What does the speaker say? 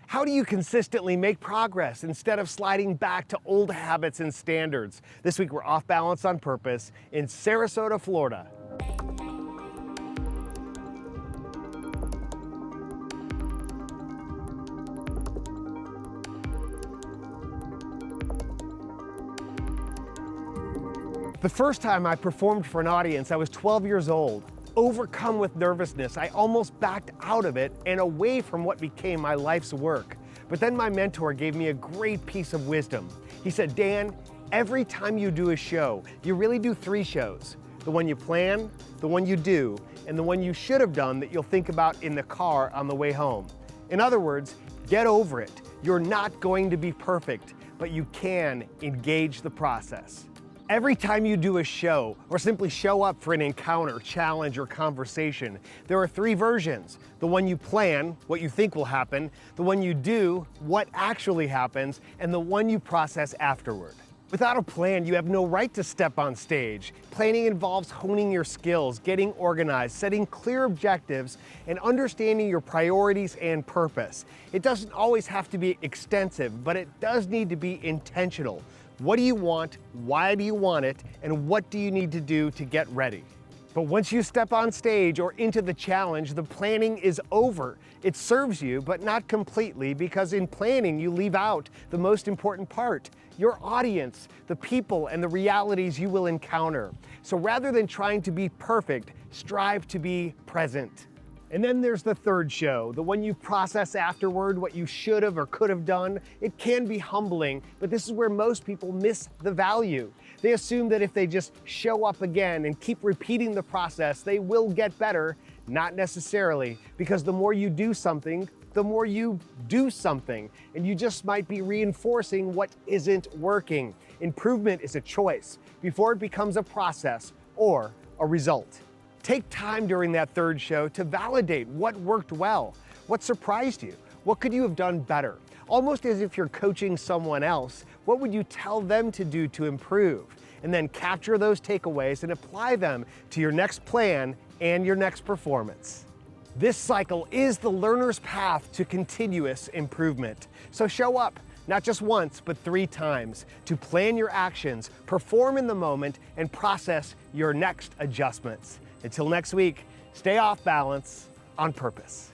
How do you consistently make progress instead of sliding back to old habits and standards? This week we're off balance on purpose in Sarasota, Florida. The first time I performed for an audience, I was 12 years old. Overcome with nervousness, I almost backed out of it and away from what became my life's work. But then my mentor gave me a great piece of wisdom. He said, Dan, every time you do a show, you really do 3 shows. The one you plan, the one you do, and the one you should have done that you'll think about in the car on the way home. In other words, get over it. You're not going to be perfect, but you can engage the process. Every time you do a show or simply show up for an encounter, challenge, or conversation, there are 3 versions. The one you plan, what you think will happen, the one you do, what actually happens, and the one you process afterward. Without a plan, you have no right to step on stage. Planning involves honing your skills, getting organized, setting clear objectives, and understanding your priorities and purpose. It doesn't always have to be extensive, but it does need to be intentional. What do you want? Why do you want it? And what do you need to do to get ready? But once you step on stage or into the challenge, the planning is over. It serves you, but not completely, because in planning, you leave out the most important part, your audience, the people and the realities you will encounter. So rather than trying to be perfect, strive to be present. And then there's the 3rd show, the one you process afterward, what you should have or could have done. It can be humbling, but this is where most people miss the value. They assume that if they just show up again and keep repeating the process, they will get better. Not necessarily, because the more you do something, the more you do something, and you just might be reinforcing what isn't working. Improvement is a choice before it becomes a process or a result. Take time during that 3rd show to validate what worked well, what surprised you, what could you have done better. Almost as if you're coaching someone else, what would you tell them to do to improve? And then capture those takeaways and apply them to your next plan and your next performance. This cycle is the learner's path to continuous improvement. So show up, not just once, but 3 times, to plan your actions, perform in the moment, and process your next adjustments. Until next week, stay off balance on purpose.